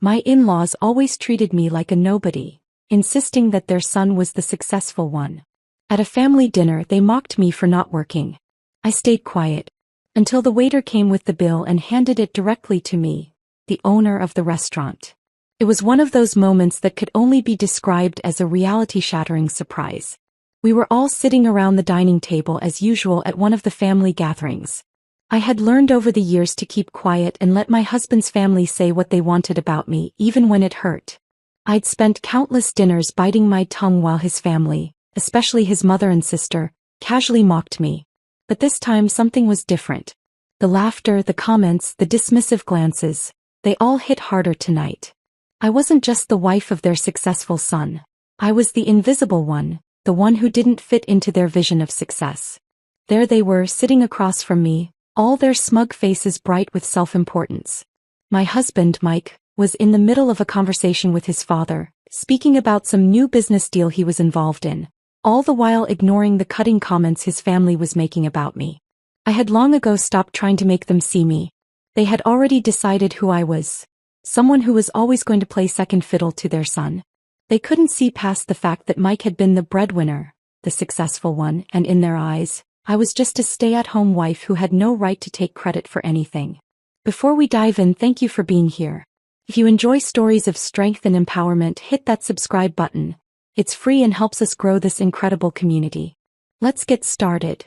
My in-laws always treated me like a nobody, insisting that their son was the successful one. At a family dinner they mocked me for not working. I stayed quiet until the waiter came with the bill and handed it directly to me, the owner of the restaurant. It was one of those moments that could only be described as a reality-shattering surprise. We were all sitting around the dining table as usual at one of the family gatherings. I had learned over the years to keep quiet and let my husband's family say what they wanted about me, even when it hurt. I'd spent countless dinners biting my tongue while his family, especially his mother and sister, casually mocked me. But this time something was different. The laughter, the comments, the dismissive glances, they all hit harder tonight. I wasn't just the wife of their successful son. I was the invisible one, the one who didn't fit into their vision of success. There they were, sitting across from me, all their smug faces bright with self-importance. My husband, Mike, was in the middle of a conversation with his father, speaking about some new business deal he was involved in, all the while ignoring the cutting comments his family was making about me. I had long ago stopped trying to make them see me. They had already decided who I was. Someone who was always going to play second fiddle to their son. They couldn't see past the fact that Mike had been the breadwinner, the successful one, and in their eyes, I was just a stay-at-home wife who had no right to take credit for anything. Before we dive in, thank you for being here. If you enjoy stories of strength and empowerment, hit that subscribe button. It's free and helps us grow this incredible community. Let's get started.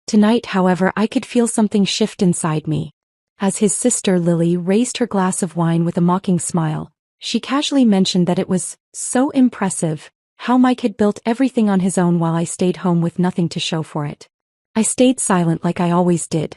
Tonight, however, I could feel something shift inside me. As his sister Lily raised her glass of wine with a mocking smile, she casually mentioned that it was so impressive how Mike had built everything on his own while I stayed home with nothing to show for it. I stayed silent like I always did.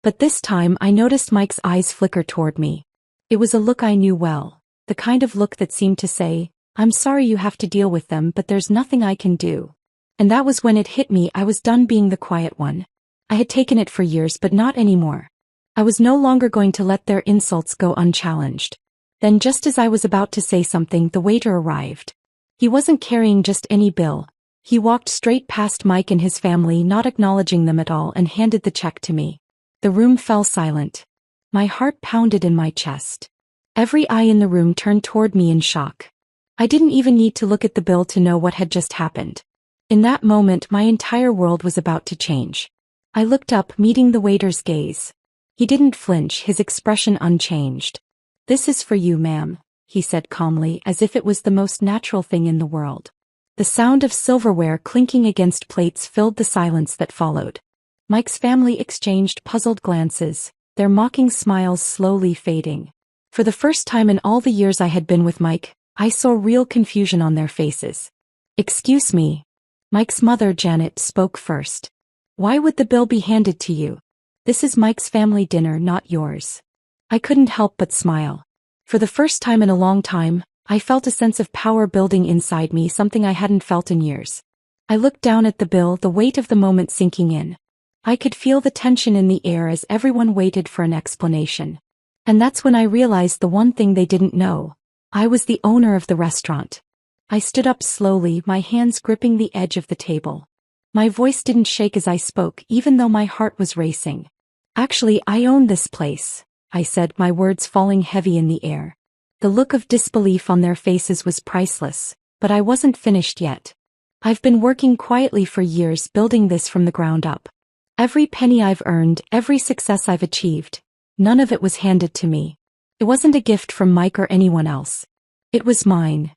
But this time I noticed Mike's eyes flicker toward me. It was a look I knew well, the kind of look that seemed to say, "I'm sorry you have to deal with them, but there's nothing I can do." And that was when it hit me. I was done being the quiet one. I had taken it for years, but not anymore. I was no longer going to let their insults go unchallenged. Then just as I was about to say something, the waiter arrived. He wasn't carrying just any bill. He walked straight past Mike and his family, not acknowledging them at all, and handed the check to me. The room fell silent. My heart pounded in my chest. Every eye in the room turned toward me in shock. I didn't even need to look at the bill to know what had just happened. In that moment, my entire world was about to change. I looked up, meeting the waiter's gaze. He didn't flinch, his expression unchanged. "This is for you, ma'am," he said calmly, as if it was the most natural thing in the world. The sound of silverware clinking against plates filled the silence that followed. Mike's family exchanged puzzled glances, their mocking smiles slowly fading. For the first time in all the years I had been with Mike, I saw real confusion on their faces. "Excuse me." Mike's mother, Janet, spoke first. "Why would the bill be handed to you? This is Mike's family dinner, not yours." I couldn't help but smile. For the first time in a long time, I felt a sense of power building inside me, something I hadn't felt in years. I looked down at the bill, the weight of the moment sinking in. I could feel the tension in the air as everyone waited for an explanation. And that's when I realized the one thing they didn't know. I was the owner of the restaurant. I stood up slowly, my hands gripping the edge of the table. My voice didn't shake as I spoke, even though my heart was racing. "Actually, I own this place," I said, my words falling heavy in the air. The look of disbelief on their faces was priceless, but I wasn't finished yet. "I've been working quietly for years, building this from the ground up. Every penny I've earned, every success I've achieved, none of it was handed to me. It wasn't a gift from Mike or anyone else. It was mine."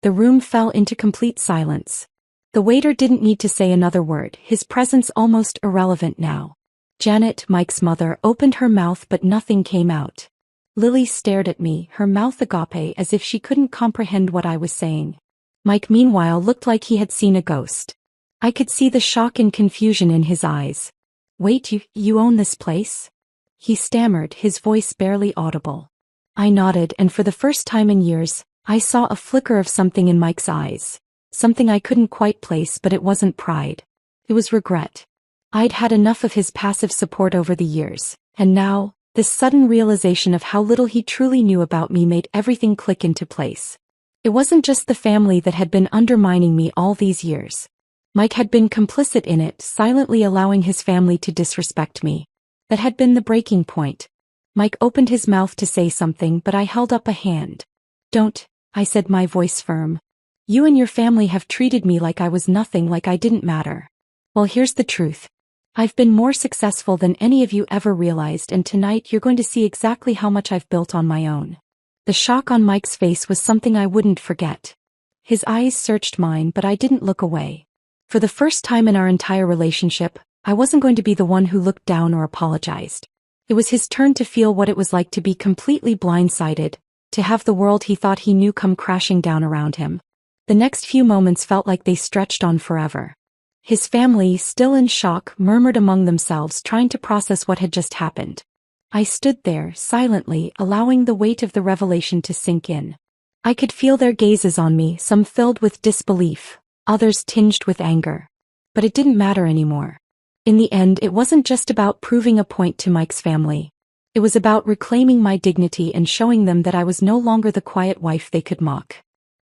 The room fell into complete silence. The waiter didn't need to say another word, his presence almost irrelevant now. Janet, Mike's mother, opened her mouth but nothing came out. Lily stared at me, her mouth agape, as if she couldn't comprehend what I was saying. Mike, meanwhile, looked like he had seen a ghost. I could see the shock and confusion in his eyes. "Wait, you own this place?" he stammered, his voice barely audible. I nodded, and for the first time in years, I saw a flicker of something in Mike's eyes. Something I couldn't quite place, but it wasn't pride. It was regret. I'd had enough of his passive support over the years, and now, this sudden realization of how little he truly knew about me made everything click into place. It wasn't just the family that had been undermining me all these years. Mike had been complicit in it, silently allowing his family to disrespect me. That had been the breaking point. Mike opened his mouth to say something, but I held up a hand. Don't, I said, my voice firm. You and your family have treated me like I was nothing, like I didn't matter. Well, here's the truth. I've been more successful than any of you ever realized, and tonight you're going to see exactly how much I've built on my own. The shock on Mike's face was something I wouldn't forget. His eyes searched mine, but I didn't look away. For the first time in our entire relationship, I wasn't going to be the one who looked down or apologized. It was his turn to feel what it was like to be completely blindsided, to have the world he thought he knew come crashing down around him. The next few moments felt like they stretched on forever. His family, still in shock, murmured among themselves, trying to process what had just happened. I stood there, silently, allowing the weight of the revelation to sink in. I could feel their gazes on me, some filled with disbelief, others tinged with anger. But it didn't matter anymore. In the end, it wasn't just about proving a point to Mike's family. It was about reclaiming my dignity and showing them that I was no longer the quiet wife they could mock.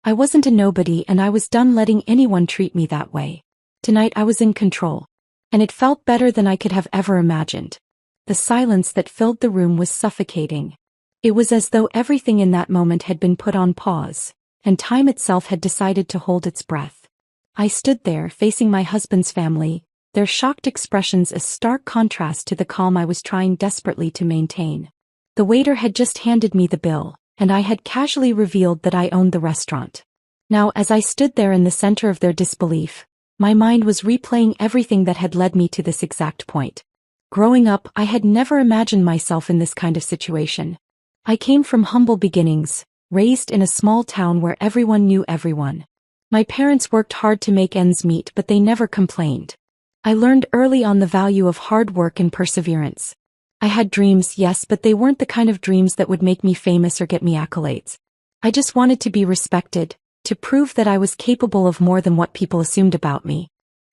I wasn't a nobody, and I was done letting anyone treat me that way. Tonight I was in control. And it felt better than I could have ever imagined. The silence that filled the room was suffocating. It was as though everything in that moment had been put on pause, and time itself had decided to hold its breath. I stood there, facing my husband's family, their shocked expressions a stark contrast to the calm I was trying desperately to maintain. The waiter had just handed me the bill, and I had casually revealed that I owned the restaurant. Now, as I stood there in the center of their disbelief, my mind was replaying everything that had led me to this exact point. Growing up, I had never imagined myself in this kind of situation. I came from humble beginnings, raised in a small town where everyone knew everyone. My parents worked hard to make ends meet, but they never complained. I learned early on the value of hard work and perseverance. I had dreams, yes, but they weren't the kind of dreams that would make me famous or get me accolades. I just wanted to be respected, to prove that I was capable of more than what people assumed about me.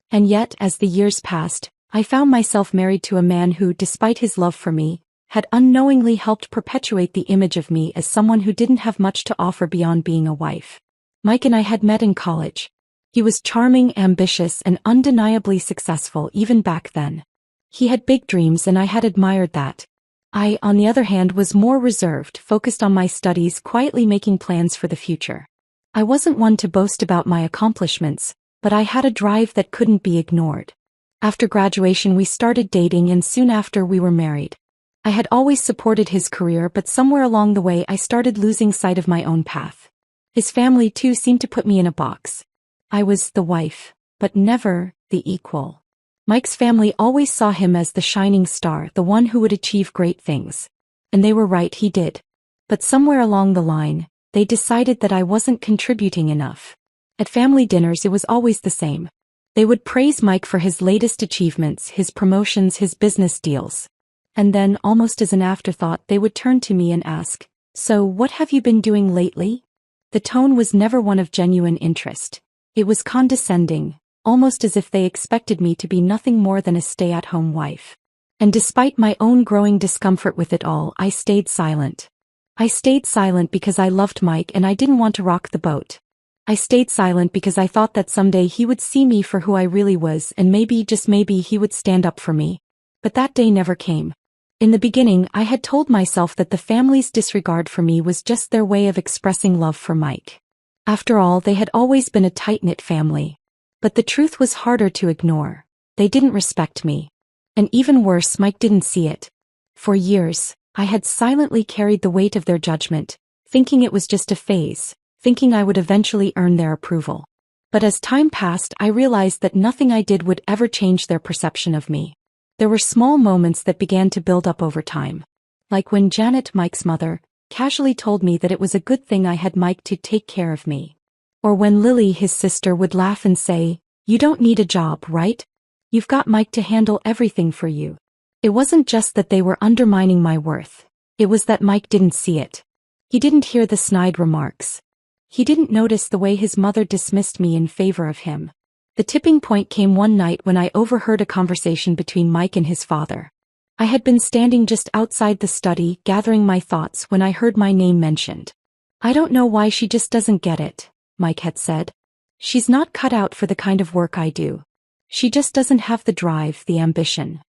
And yet, as the years passed, I found myself married to a man who, despite his love for me, had unknowingly helped perpetuate the image of me as someone who didn't have much to offer beyond being a wife. Mike and I had met in college. He was charming, ambitious, and undeniably successful even back then. He had big dreams, and I had admired that. I, on the other hand, was more reserved, focused on my studies, quietly making plans for the future. I wasn't one to boast about my accomplishments, but I had a drive that couldn't be ignored. After graduation, we started dating, and soon after we were married. I had always supported his career, but somewhere along the way I started losing sight of my own path. His family too seemed to put me in a box. I was the wife, but never the equal. Mike's family always saw him as the shining star, the one who would achieve great things. And they were right, he did. But somewhere along the line, they decided that I wasn't contributing enough. At family dinners it was always the same. They would praise Mike for his latest achievements, his promotions, his business deals. And then, almost as an afterthought, they would turn to me and ask, "So what have you been doing lately?" The tone was never one of genuine interest. It was condescending, almost as if they expected me to be nothing more than a stay-at-home wife. And despite my own growing discomfort with it all, I stayed silent. I stayed silent because I loved Mike and I didn't want to rock the boat. I stayed silent because I thought that someday he would see me for who I really was, and maybe, just maybe, he would stand up for me. But that day never came. In the beginning, I had told myself that the family's disregard for me was just their way of expressing love for Mike. After all, they had always been a tight-knit family. But the truth was harder to ignore. They didn't respect me. And even worse, Mike didn't see it. For years, I had silently carried the weight of their judgment, thinking it was just a phase, thinking I would eventually earn their approval. But as time passed, I realized that nothing I did would ever change their perception of me. There were small moments that began to build up over time. Like when Janet, Mike's mother, casually told me that it was a good thing I had Mike to take care of me. Or when Lily, his sister, would laugh and say, "You don't need a job, right? You've got Mike to handle everything for you." It wasn't just that they were undermining my worth. It was that Mike didn't see it. He didn't hear the snide remarks. He didn't notice the way his mother dismissed me in favor of him. The tipping point came one night when I overheard a conversation between Mike and his father. I had been standing just outside the study, gathering my thoughts, when I heard my name mentioned. "I don't know why she just doesn't get it," Mike had said. "She's not cut out for the kind of work I do. She just doesn't have the drive, the ambition."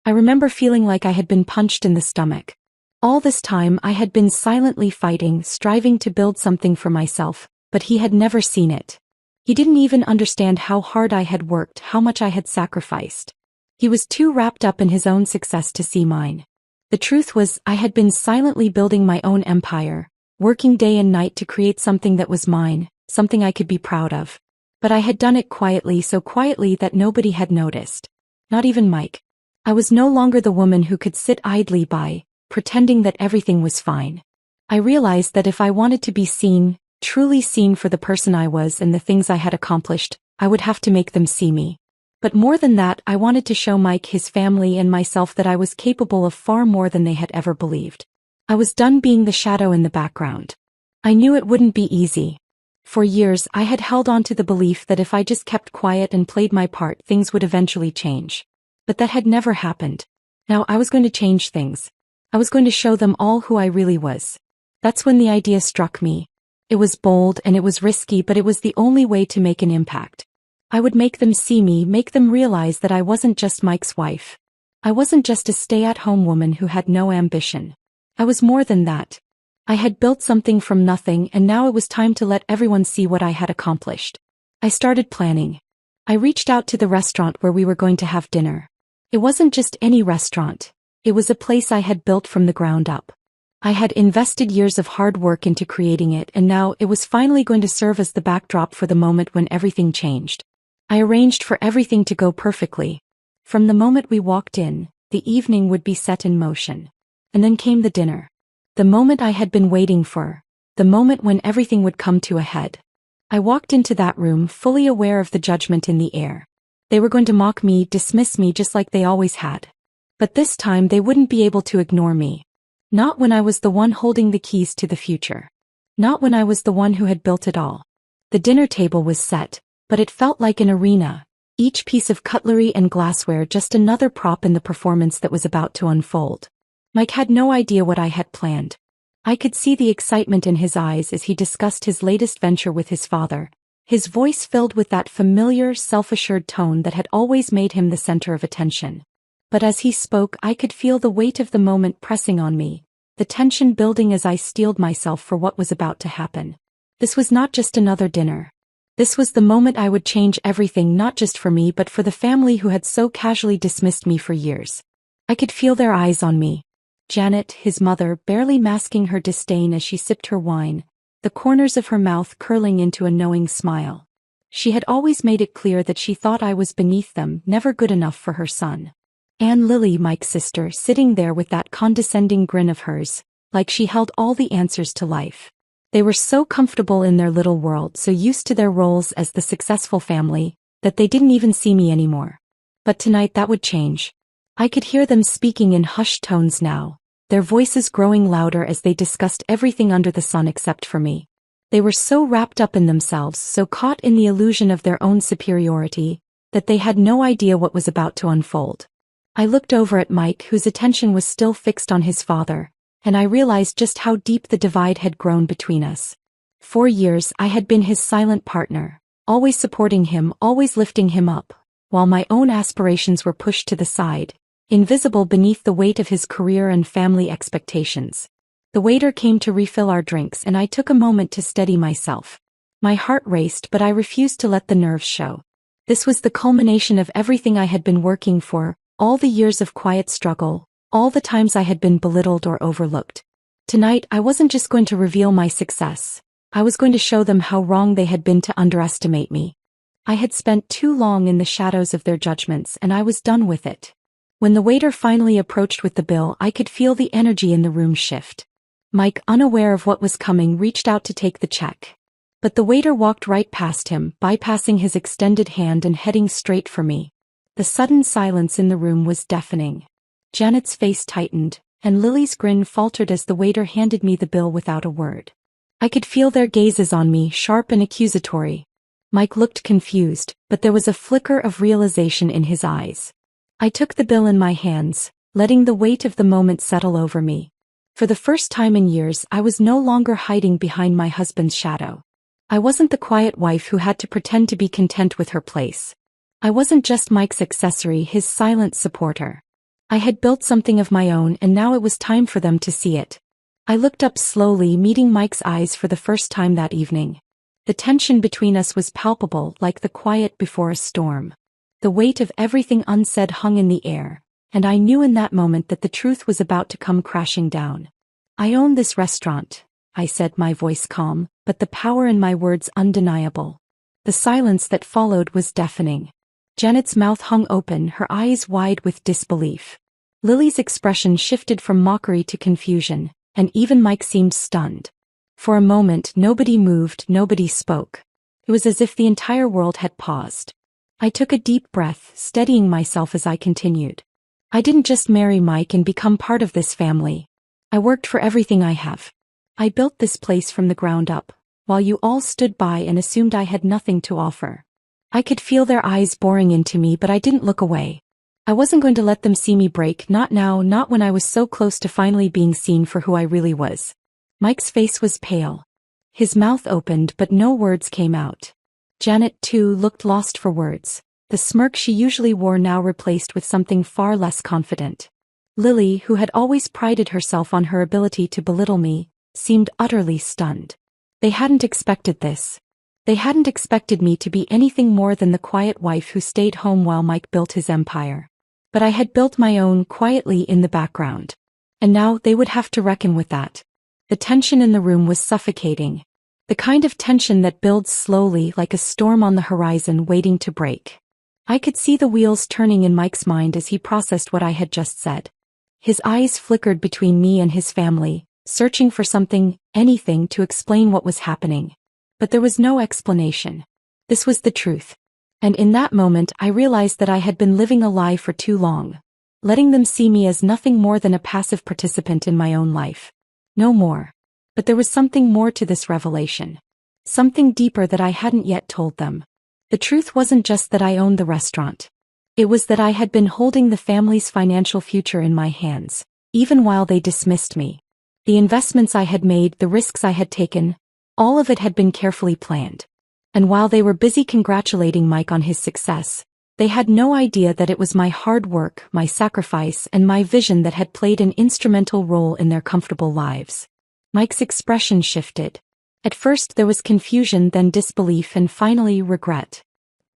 I remember feeling like I had been punched in the stomach. All this time I had been silently fighting, striving to build something for myself, but he had never seen it. He didn't even understand how hard I had worked, how much I had sacrificed. He was too wrapped up in his own success to see mine. The truth was, I had been silently building my own empire, working day and night to create something that was mine, something I could be proud of. But I had done it quietly, so quietly that nobody had noticed. Not even Mike. I was no longer the woman who could sit idly by, pretending that everything was fine. I realized that if I wanted to be seen, truly seen for the person I was and the things I had accomplished, I would have to make them see me. But more than that, I wanted to show Mike, his family, and myself that I was capable of far more than they had ever believed. I was done being the shadow in the background. I knew it wouldn't be easy. For years, I had held on to the belief that if I just kept quiet and played my part, things would eventually change. But that had never happened. Now I was going to change things. I was going to show them all who I really was. That's when the idea struck me. It was bold and it was risky, but it was the only way to make an impact. I would make them see me, make them realize that I wasn't just Mike's wife. I wasn't just a stay-at-home woman who had no ambition. I was more than that. I had built something from nothing, and now it was time to let everyone see what I had accomplished. I started planning. I reached out to the restaurant where we were going to have dinner. It wasn't just any restaurant. It was a place I had built from the ground up. I had invested years of hard work into creating it, and now it was finally going to serve as the backdrop for the moment when everything changed. I arranged for everything to go perfectly. From the moment we walked in, the evening would be set in motion. And then came the dinner. The moment I had been waiting for. The moment when everything would come to a head. I walked into that room fully aware of the judgment in the air. They were going to mock me, dismiss me just like they always had. But this time they wouldn't be able to ignore me. Not when I was the one holding the keys to the future. Not when I was the one who had built it all. The dinner table was set, but it felt like an arena. Each piece of cutlery and glassware just another prop in the performance that was about to unfold. Mike had no idea what I had planned. I could see the excitement in his eyes as he discussed his latest venture with his father, his voice filled with that familiar, self-assured tone that had always made him the center of attention. But as he spoke, I could feel the weight of the moment pressing on me, the tension building as I steeled myself for what was about to happen. This was not just another dinner. This was the moment I would change everything, not just for me but for the family who had so casually dismissed me for years. I could feel their eyes on me. Janet, his mother, barely masking her disdain as she sipped her wine, the corners of her mouth curling into a knowing smile. She had always made it clear that she thought I was beneath them, never good enough for her son. And Lily, Mike's sister, sitting there with that condescending grin of hers, like she held all the answers to life. They were so comfortable in their little world, so used to their roles as the successful family, that they didn't even see me anymore. But tonight that would change. I could hear them speaking in hushed tones now, their voices growing louder as they discussed everything under the sun except for me. They were so wrapped up in themselves, so caught in the illusion of their own superiority, that they had no idea what was about to unfold. I looked over at Mike, whose attention was still fixed on his father, and I realized just how deep the divide had grown between us. For years I had been his silent partner, always supporting him, always lifting him up, while my own aspirations were pushed to the side, invisible beneath the weight of his career and family expectations. The waiter came to refill our drinks and I took a moment to steady myself. My heart raced, but I refused to let the nerves show. This was the culmination of everything I had been working for, all the years of quiet struggle, all the times I had been belittled or overlooked. Tonight I wasn't just going to reveal my success. I was going to show them how wrong they had been to underestimate me. I had spent too long in the shadows of their judgments and I was done with it. When the waiter finally approached with the bill, I could feel the energy in the room shift. Mike, unaware of what was coming, reached out to take the check. But the waiter walked right past him, bypassing his extended hand and heading straight for me. The sudden silence in the room was deafening. Janet's face tightened, and Lily's grin faltered as the waiter handed me the bill without a word. I could feel their gazes on me, sharp and accusatory. Mike looked confused, but there was a flicker of realization in his eyes. I took the bill in my hands, letting the weight of the moment settle over me. For the first time in years, I was no longer hiding behind my husband's shadow. I wasn't the quiet wife who had to pretend to be content with her place. I wasn't just Mike's accessory, his silent supporter. I had built something of my own and now it was time for them to see it. I looked up slowly, meeting Mike's eyes for the first time that evening. The tension between us was palpable, like the quiet before a storm. The weight of everything unsaid hung in the air, and I knew in that moment that the truth was about to come crashing down. "I own this restaurant," I said, my voice calm, but the power in my words undeniable. The silence that followed was deafening. Janet's mouth hung open, her eyes wide with disbelief. Lily's expression shifted from mockery to confusion, and even Mike seemed stunned. For a moment nobody moved, nobody spoke. It was as if the entire world had paused. I took a deep breath, steadying myself as I continued. "I didn't just marry Mike and become part of this family. I worked for everything I have. I built this place from the ground up, while you all stood by and assumed I had nothing to offer." I could feel their eyes boring into me, but I didn't look away. I wasn't going to let them see me break, not now, not when I was so close to finally being seen for who I really was. Mike's face was pale. His mouth opened, but no words came out. Janet, too, looked lost for words, the smirk she usually wore now replaced with something far less confident. Lily, who had always prided herself on her ability to belittle me, seemed utterly stunned. They hadn't expected this. They hadn't expected me to be anything more than the quiet wife who stayed home while Mike built his empire. But I had built my own quietly in the background. And now they would have to reckon with that. The tension in the room was suffocating. The kind of tension that builds slowly like a storm on the horizon waiting to break. I could see the wheels turning in Mike's mind as he processed what I had just said. His eyes flickered between me and his family, searching for something, anything to explain what was happening. But there was no explanation. This was the truth. And in that moment I realized that I had been living a lie for too long, letting them see me as nothing more than a passive participant in my own life. No more. But there was something more to this revelation. Something deeper that I hadn't yet told them. The truth wasn't just that I owned the restaurant. It was that I had been holding the family's financial future in my hands, even while they dismissed me. The investments I had made, the risks I had taken, all of it had been carefully planned. And while they were busy congratulating Mike on his success, they had no idea that it was my hard work, my sacrifice, and my vision that had played an instrumental role in their comfortable lives. Mike's expression shifted. At first there was confusion, then disbelief, and finally regret.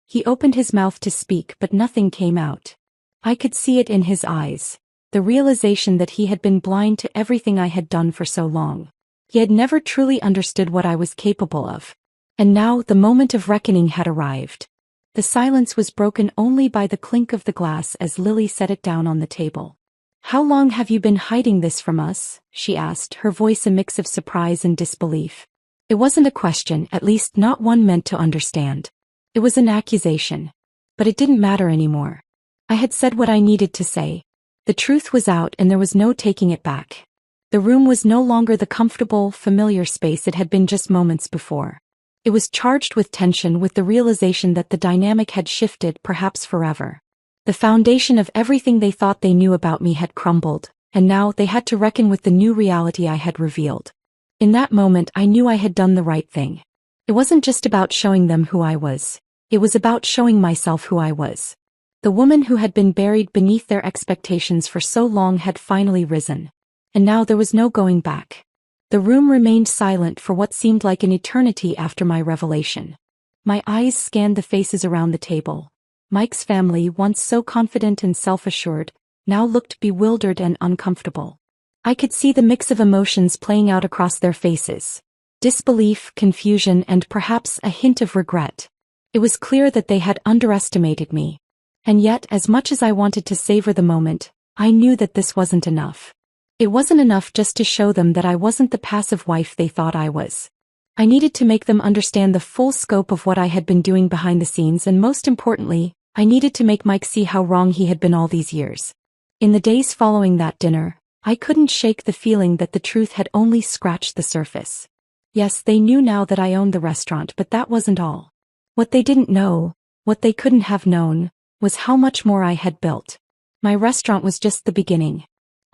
He opened his mouth to speak, but nothing came out. I could see it in his eyes, the realization that he had been blind to everything I had done for so long. He had never truly understood what I was capable of. And now the moment of reckoning had arrived. The silence was broken only by the clink of the glass as Lily set it down on the table. "How long have you been hiding this from us?" she asked, her voice a mix of surprise and disbelief. It wasn't a question, at least not one meant to understand. It was an accusation. But it didn't matter anymore. I had said what I needed to say. The truth was out and there was no taking it back. The room was no longer the comfortable, familiar space it had been just moments before. It was charged with tension, with the realization that the dynamic had shifted, perhaps forever. The foundation of everything they thought they knew about me had crumbled, and now they had to reckon with the new reality I had revealed. In that moment I knew I had done the right thing. It wasn't just about showing them who I was. It was about showing myself who I was. The woman who had been buried beneath their expectations for so long had finally risen. And now there was no going back. The room remained silent for what seemed like an eternity after my revelation. My eyes scanned the faces around the table. Mike's family, once so confident and self-assured, now looked bewildered and uncomfortable. I could see the mix of emotions playing out across their faces. Disbelief, confusion, and perhaps a hint of regret. It was clear that they had underestimated me. And yet, as much as I wanted to savor the moment, I knew that this wasn't enough. It wasn't enough just to show them that I wasn't the passive wife they thought I was. I needed to make them understand the full scope of what I had been doing behind the scenes, and most importantly, I needed to make Mike see how wrong he had been all these years. In the days following that dinner, I couldn't shake the feeling that the truth had only scratched the surface. Yes, they knew now that I owned the restaurant, but that wasn't all. What they didn't know, what they couldn't have known, was how much more I had built. My restaurant was just the beginning.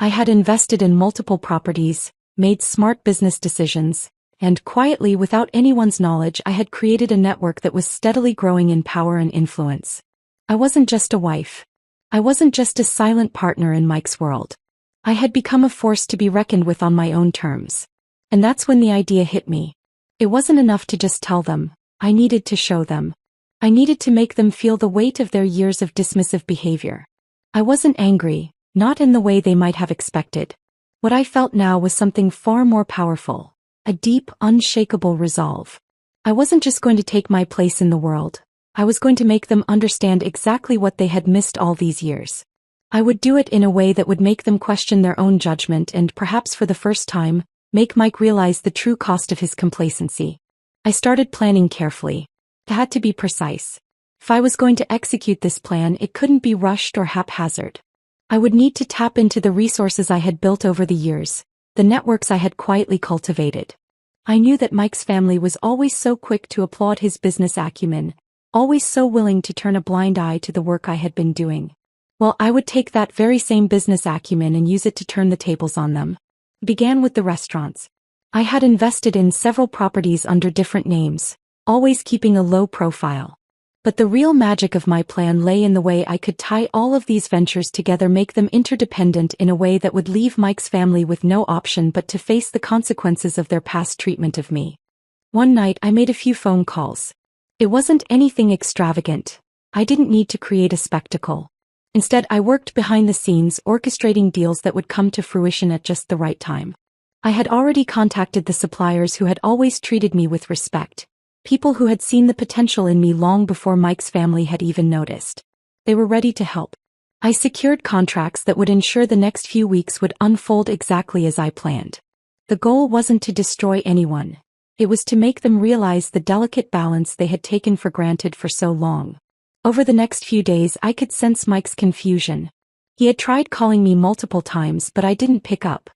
I had invested in multiple properties, made smart business decisions, and quietly, without anyone's knowledge, I had created a network that was steadily growing in power and influence. I wasn't just a wife. I wasn't just a silent partner in Mike's world. I had become a force to be reckoned with on my own terms. And that's when the idea hit me. It wasn't enough to just tell them. I needed to show them. I needed to make them feel the weight of their years of dismissive behavior. I wasn't angry, not in the way they might have expected. What I felt now was something far more powerful, a deep, unshakable resolve. I wasn't just going to take my place in the world. I was going to make them understand exactly what they had missed all these years. I would do it in a way that would make them question their own judgment and, perhaps for the first time, make Mike realize the true cost of his complacency. I started planning carefully. It had to be precise. If I was going to execute this plan, it couldn't be rushed or haphazard. I would need to tap into the resources I had built over the years, the networks I had quietly cultivated. I knew that Mike's family was always so quick to applaud his business acumen, always so willing to turn a blind eye to the work I had been doing. Well, I would take that very same business acumen and use it to turn the tables on them. It began with the restaurants. I had invested in several properties under different names, always keeping a low profile. But the real magic of my plan lay in the way I could tie all of these ventures together, make them interdependent in a way that would leave Mike's family with no option but to face the consequences of their past treatment of me. One night I made a few phone calls. It wasn't anything extravagant. I didn't need to create a spectacle. Instead, I worked behind the scenes, orchestrating deals that would come to fruition at just the right time. I had already contacted the suppliers who had always treated me with respect, people who had seen the potential in me long before Mike's family had even noticed. They were ready to help. I secured contracts that would ensure the next few weeks would unfold exactly as I planned. The goal wasn't to destroy anyone. It was to make them realize the delicate balance they had taken for granted for so long. Over the next few days, I could sense Mike's confusion. He had tried calling me multiple times, but I didn't pick up.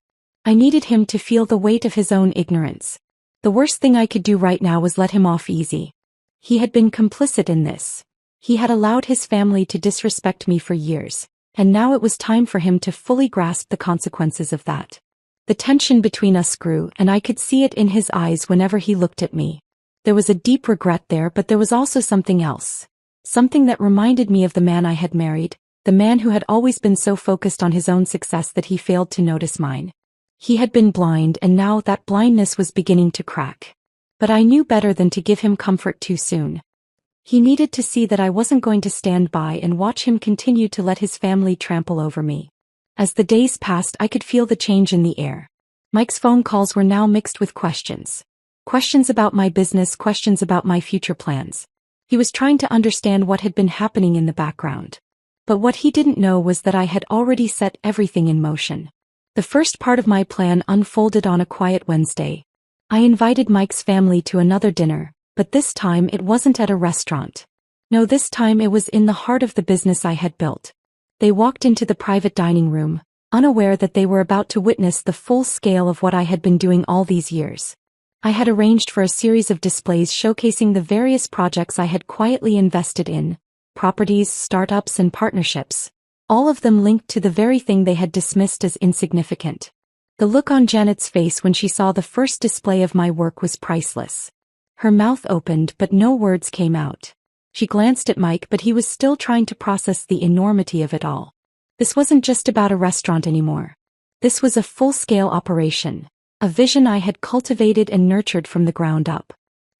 I needed him to feel the weight of his own ignorance. The worst thing I could do right now was let him off easy. He had been complicit in this. He had allowed his family to disrespect me for years, and now it was time for him to fully grasp the consequences of that. The tension between us grew, and I could see it in his eyes whenever he looked at me. There was a deep regret there, but there was also something else. Something that reminded me of the man I had married, the man who had always been so focused on his own success that he failed to notice mine. He had been blind, and now that blindness was beginning to crack. But I knew better than to give him comfort too soon. He needed to see that I wasn't going to stand by and watch him continue to let his family trample over me. As the days passed, I could feel the change in the air. Mike's phone calls were now mixed with questions. Questions about my business, questions about my future plans. He was trying to understand what had been happening in the background. But what he didn't know was that I had already set everything in motion. The first part of my plan unfolded on a quiet Wednesday. I invited Mike's family to another dinner, but this time it wasn't at a restaurant. No, this time it was in the heart of the business I had built. They walked into the private dining room, unaware that they were about to witness the full scale of what I had been doing all these years. I had arranged for a series of displays showcasing the various projects I had quietly invested in, properties, startups, and partnerships. All of them linked to the very thing they had dismissed as insignificant. The look on Janet's face when she saw the first display of my work was priceless. Her mouth opened, but no words came out. She glanced at Mike, but he was still trying to process the enormity of it all. This wasn't just about a restaurant anymore. This was a full-scale operation, a vision I had cultivated and nurtured from the ground up.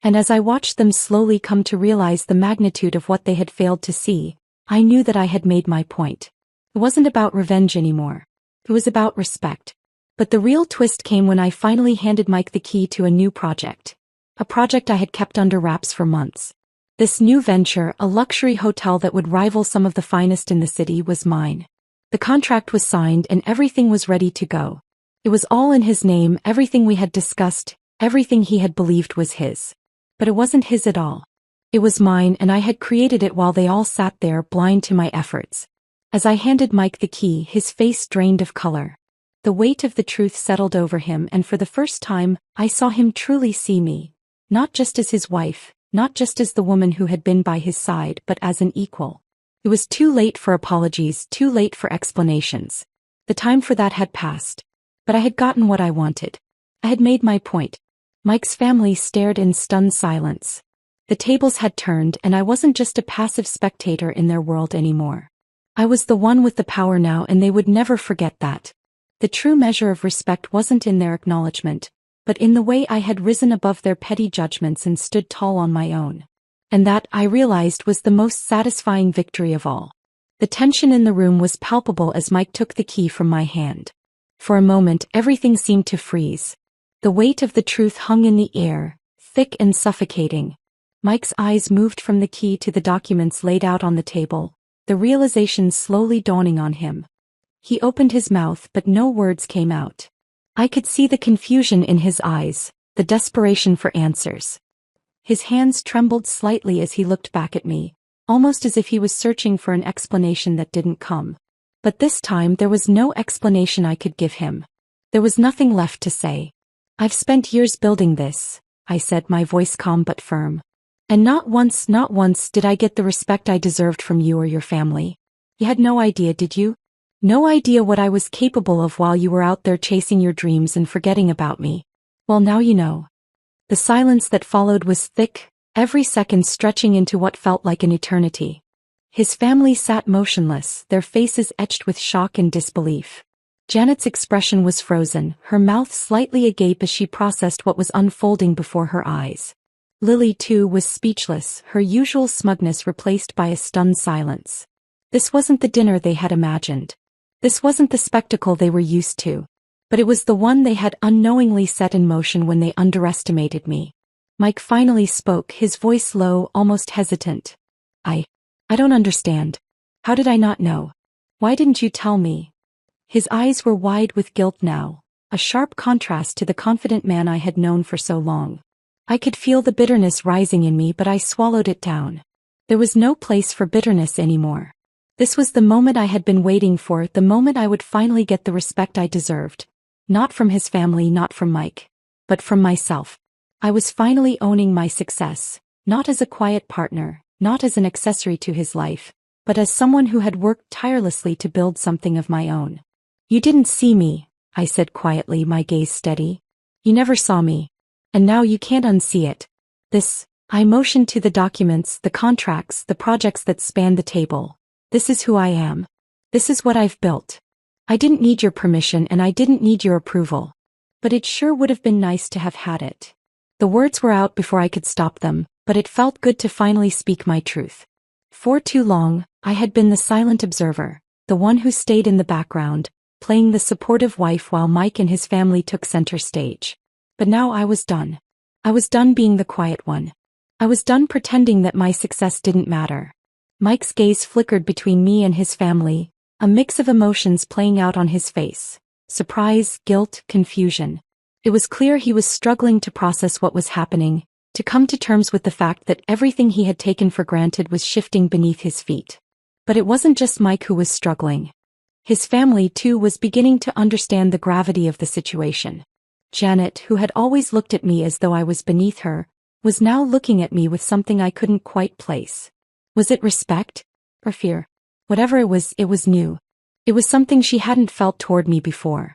And as I watched them slowly come to realize the magnitude of what they had failed to see, I knew that I had made my point. It wasn't about revenge anymore. It was about respect. But the real twist came when I finally handed Mike the key to a new project. A project I had kept under wraps for months. This new venture, a luxury hotel that would rival some of the finest in the city, was mine. The contract was signed and everything was ready to go. It was all in his name, everything we had discussed, everything he had believed was his. But it wasn't his at all. It was mine, and I had created it while they all sat there blind to my efforts. As I handed Mike the key, his face drained of color. The weight of the truth settled over him, and for the first time, I saw him truly see me. Not just as his wife, not just as the woman who had been by his side, but as an equal. It was too late for apologies, too late for explanations. The time for that had passed. But I had gotten what I wanted. I had made my point. Mike's family stared in stunned silence. The tables had turned, and I wasn't just a passive spectator in their world anymore. I was the one with the power now, and they would never forget that. The true measure of respect wasn't in their acknowledgement, but in the way I had risen above their petty judgments and stood tall on my own. And that, I realized, was the most satisfying victory of all. The tension in the room was palpable as Mike took the key from my hand. For a moment, everything seemed to freeze. The weight of the truth hung in the air, thick and suffocating. Mike's eyes moved from the key to the documents laid out on the table, the realization slowly dawning on him. He opened his mouth, but no words came out. I could see the confusion in his eyes, the desperation for answers. His hands trembled slightly as he looked back at me, almost as if he was searching for an explanation that didn't come. But this time there was no explanation I could give him. There was nothing left to say. I've spent years building this, I said, my voice calm but firm. And not once did I get the respect I deserved from you or your family. You had no idea, did you? No idea what I was capable of while you were out there chasing your dreams and forgetting about me. Well, now you know. The silence that followed was thick, every second stretching into what felt like an eternity. His family sat motionless, their faces etched with shock and disbelief. Janet's expression was frozen, her mouth slightly agape as she processed what was unfolding before her eyes. Lily, too, was speechless, her usual smugness replaced by a stunned silence. This wasn't the dinner they had imagined. This wasn't the spectacle they were used to. But it was the one they had unknowingly set in motion when they underestimated me. Mike finally spoke, his voice low, almost hesitant. I don't understand. How did I not know? Why didn't you tell me? His eyes were wide with guilt now, a sharp contrast to the confident man I had known for so long. I could feel the bitterness rising in me, but I swallowed it down. There was no place for bitterness anymore. This was the moment I had been waiting for, the moment I would finally get the respect I deserved. Not from his family, not from Mike, but from myself. I was finally owning my success, not as a quiet partner, not as an accessory to his life, but as someone who had worked tirelessly to build something of my own. You didn't see me, I said quietly, my gaze steady. You never saw me. And now you can't unsee it. I motioned to the documents, the contracts, the projects that spanned the table. This is who I am. This is what I've built. I didn't need your permission and I didn't need your approval. But it sure would have been nice to have had it. The words were out before I could stop them, but it felt good to finally speak my truth. For too long, I had been the silent observer, the one who stayed in the background, playing the supportive wife while Mike and his family took center stage. But now I was done. I was done being the quiet one. I was done pretending that my success didn't matter. Mike's gaze flickered between me and his family, a mix of emotions playing out on his face. Surprise, guilt, confusion. It was clear he was struggling to process what was happening, to come to terms with the fact that everything he had taken for granted was shifting beneath his feet. But it wasn't just Mike who was struggling. His family, too, was beginning to understand the gravity of the situation. Janet, who had always looked at me as though I was beneath her, was now looking at me with something I couldn't quite place. Was it respect? Or fear? Whatever it was new. It was something she hadn't felt toward me before.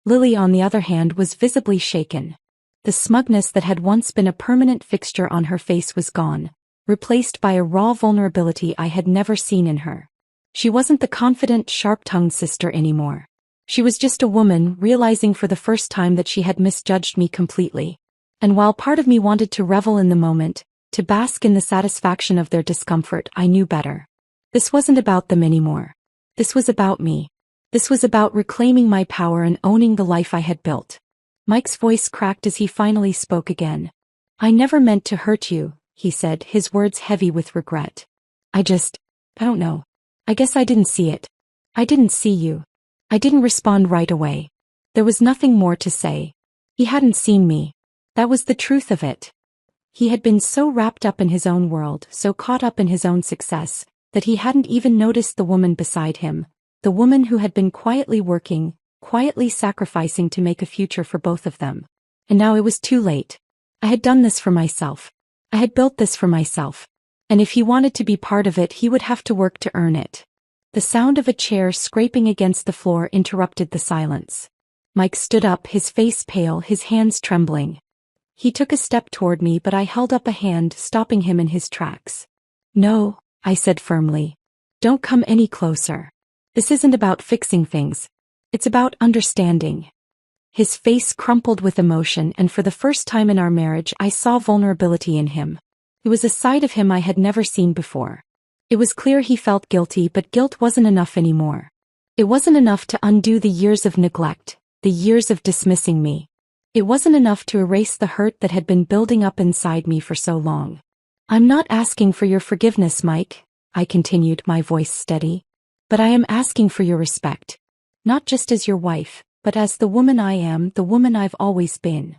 Lily, on the other hand, was visibly shaken. The smugness that had once been a permanent fixture on her face was gone, replaced by a raw vulnerability I had never seen in her. She wasn't the confident, sharp-tongued sister anymore. She was just a woman realizing for the first time that she had misjudged me completely. And while part of me wanted to revel in the moment, to bask in the satisfaction of their discomfort, I knew better. This wasn't about them anymore. This was about me. This was about reclaiming my power and owning the life I had built. Mike's voice cracked as he finally spoke again. I never meant to hurt you, he said, his words heavy with regret. I don't know. I guess I didn't see it. I didn't see you. I didn't respond right away. There was nothing more to say. He hadn't seen me. That was the truth of it. He had been so wrapped up in his own world, so caught up in his own success, that he hadn't even noticed the woman beside him, the woman who had been quietly working, quietly sacrificing to make a future for both of them. And now it was too late. I had done this for myself. I had built this for myself. And if he wanted to be part of it, he would have to work to earn it. The sound of a chair scraping against the floor interrupted the silence. Mike stood up, his face pale, his hands trembling. He took a step toward me, but I held up a hand, stopping him in his tracks. No, I said firmly. Don't come any closer. This isn't about fixing things. It's about understanding. His face crumpled with emotion, and for the first time in our marriage I saw vulnerability in him. It was a side of him I had never seen before. It was clear he felt guilty, but guilt wasn't enough anymore. It wasn't enough to undo the years of neglect, the years of dismissing me. It wasn't enough to erase the hurt that had been building up inside me for so long. I'm not asking for your forgiveness, Mike, I continued, my voice steady. But I am asking for your respect. Not just as your wife, but as the woman I am, the woman I've always been.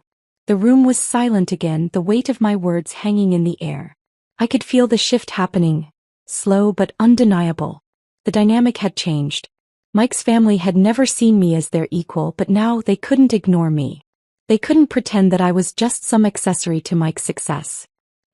The room was silent again, the weight of my words hanging in the air. I could feel the shift happening. Slow but undeniable. The dynamic had changed. Mike's family had never seen me as their equal, but now they couldn't ignore me. They couldn't pretend that I was just some accessory to Mike's success.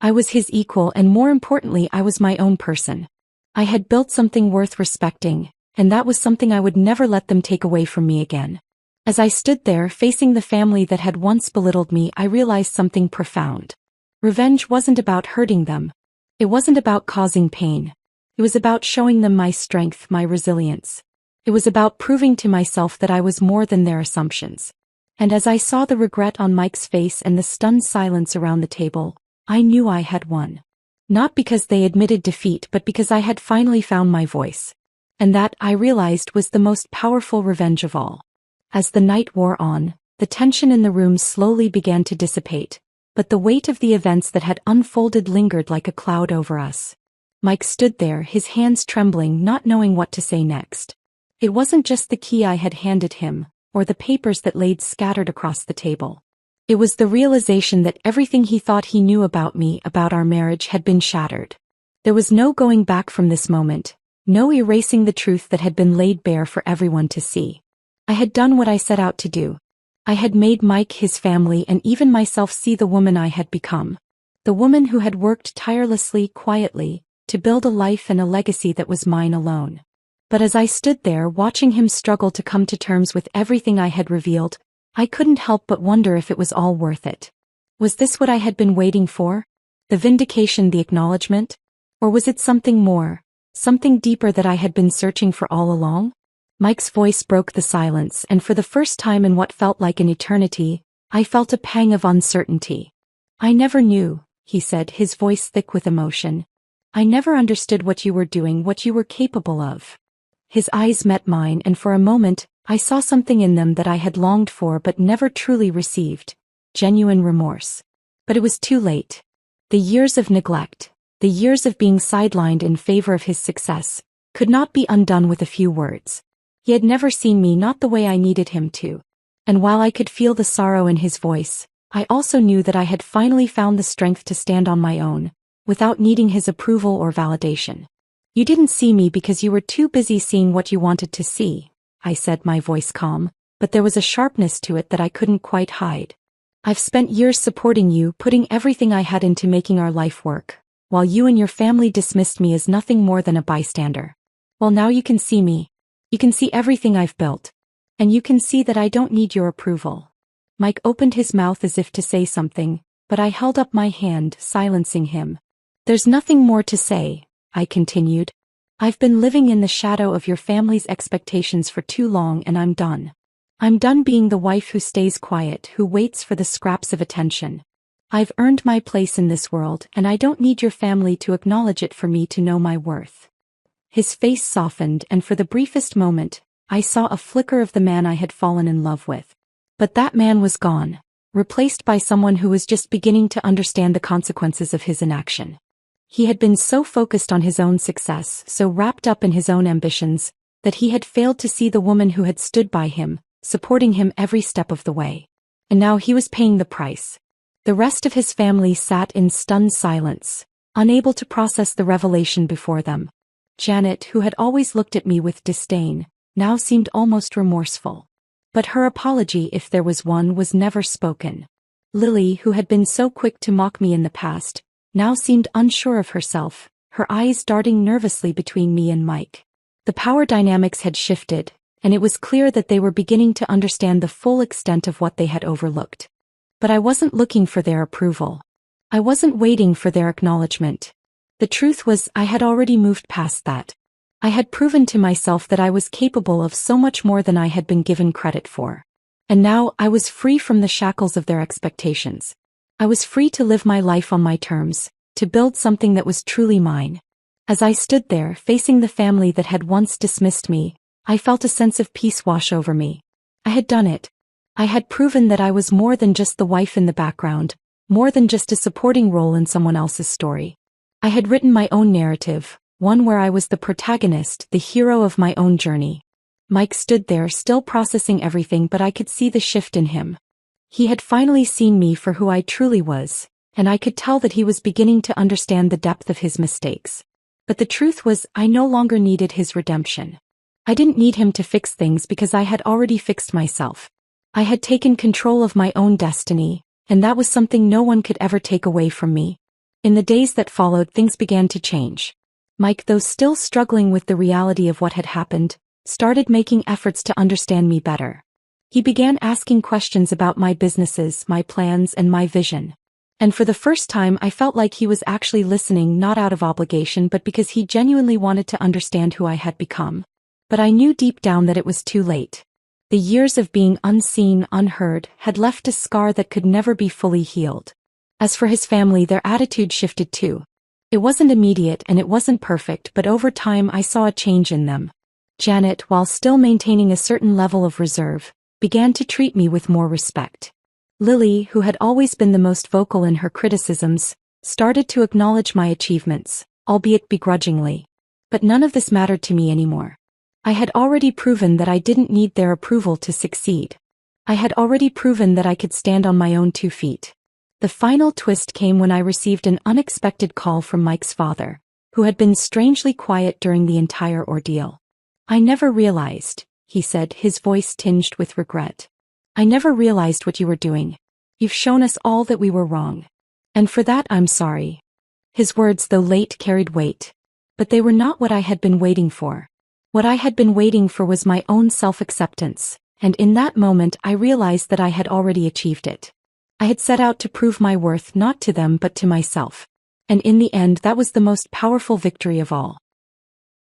I was his equal, and more importantly, I was my own person. I had built something worth respecting, and that was something I would never let them take away from me again. As I stood there facing the family that had once belittled me, I realized something profound. Revenge wasn't about hurting them. It wasn't about causing pain. It was about showing them my strength, my resilience. It was about proving to myself that I was more than their assumptions. And as I saw the regret on Mike's face and the stunned silence around the table, I knew I had won. Not because they admitted defeat, but because I had finally found my voice. And that, I realized, was the most powerful revenge of all. As the night wore on, the tension in the room slowly began to dissipate, but the weight of the events that had unfolded lingered like a cloud over us. Mike stood there, his hands trembling, not knowing what to say next. It wasn't just the key I had handed him, or the papers that laid scattered across the table. It was the realization that everything he thought he knew about me, about our marriage, had been shattered. There was no going back from this moment, no erasing the truth that had been laid bare for everyone to see. I had done what I set out to do. I had made Mike, his family, and even myself see the woman I had become. The woman who had worked tirelessly, quietly, to build a life and a legacy that was mine alone. But as I stood there watching him struggle to come to terms with everything I had revealed, I couldn't help but wonder if it was all worth it. Was this what I had been waiting for? The vindication, the acknowledgement? Or was it something more, something deeper that I had been searching for all along? Mike's voice broke the silence, and for the first time in what felt like an eternity, I felt a pang of uncertainty. I never knew, he said, his voice thick with emotion. I never understood what you were doing, what you were capable of. His eyes met mine, and for a moment, I saw something in them that I had longed for but never truly received. Genuine remorse. But it was too late. The years of neglect, the years of being sidelined in favor of his success, could not be undone with a few words. He had never seen me, not the way I needed him to. And while I could feel the sorrow in his voice, I also knew that I had finally found the strength to stand on my own, without needing his approval or validation. You didn't see me because you were too busy seeing what you wanted to see, I said, my voice calm, but there was a sharpness to it that I couldn't quite hide. I've spent years supporting you, putting everything I had into making our life work, while you and your family dismissed me as nothing more than a bystander. Well, now you can see me. You can see everything I've built. And you can see that I don't need your approval. Mike opened his mouth as if to say something, but I held up my hand, silencing him. There's nothing more to say, I continued. I've been living in the shadow of your family's expectations for too long, and I'm done. I'm done being the wife who stays quiet, who waits for the scraps of attention. I've earned my place in this world, and I don't need your family to acknowledge it for me to know my worth. His face softened, and for the briefest moment, I saw a flicker of the man I had fallen in love with. But that man was gone, replaced by someone who was just beginning to understand the consequences of his inaction. He had been so focused on his own success, so wrapped up in his own ambitions, that he had failed to see the woman who had stood by him, supporting him every step of the way. And now he was paying the price. The rest of his family sat in stunned silence, unable to process the revelation before them. Janet, who had always looked at me with disdain, now seemed almost remorseful. But her apology, if there was one, was never spoken. Lily, who had been so quick to mock me in the past, now seemed unsure of herself, her eyes darting nervously between me and Mike. The power dynamics had shifted, and it was clear that they were beginning to understand the full extent of what they had overlooked. But I wasn't looking for their approval. I wasn't waiting for their acknowledgement. The truth was, I had already moved past that. I had proven to myself that I was capable of so much more than I had been given credit for. And now I was free from the shackles of their expectations. I was free to live my life on my terms, to build something that was truly mine. As I stood there facing the family that had once dismissed me, I felt a sense of peace wash over me. I had done it. I had proven that I was more than just the wife in the background, more than just a supporting role in someone else's story. I had written my own narrative, one where I was the protagonist, the hero of my own journey. Mike stood there still processing everything, but I could see the shift in him. He had finally seen me for who I truly was, and I could tell that he was beginning to understand the depth of his mistakes. But the truth was, I no longer needed his redemption. I didn't need him to fix things because I had already fixed myself. I had taken control of my own destiny, and that was something no one could ever take away from me. In the days that followed, things began to change. Mike, though still struggling with the reality of what had happened, started making efforts to understand me better. He began asking questions about my businesses, my plans, and my vision. And for the first time, I felt like he was actually listening, not out of obligation but because he genuinely wanted to understand who I had become. But I knew deep down that it was too late. The years of being unseen, unheard, had left a scar that could never be fully healed. As for his family, their attitude shifted too. It wasn't immediate and it wasn't perfect, but over time I saw a change in them. Janet, while still maintaining a certain level of reserve, began to treat me with more respect. Lily, who had always been the most vocal in her criticisms, started to acknowledge my achievements, albeit begrudgingly. But none of this mattered to me anymore. I had already proven that I didn't need their approval to succeed. I had already proven that I could stand on my own 2 feet. The final twist came when I received an unexpected call from Mike's father, who had been strangely quiet during the entire ordeal. "I never realized," he said, his voice tinged with regret. "I never realized what you were doing. You've shown us all that we were wrong. And for that I'm sorry." His words, though late, carried weight. But they were not what I had been waiting for. What I had been waiting for was my own self-acceptance, and in that moment I realized that I had already achieved it. I had set out to prove my worth not to them but to myself. And in the end, that was the most powerful victory of all.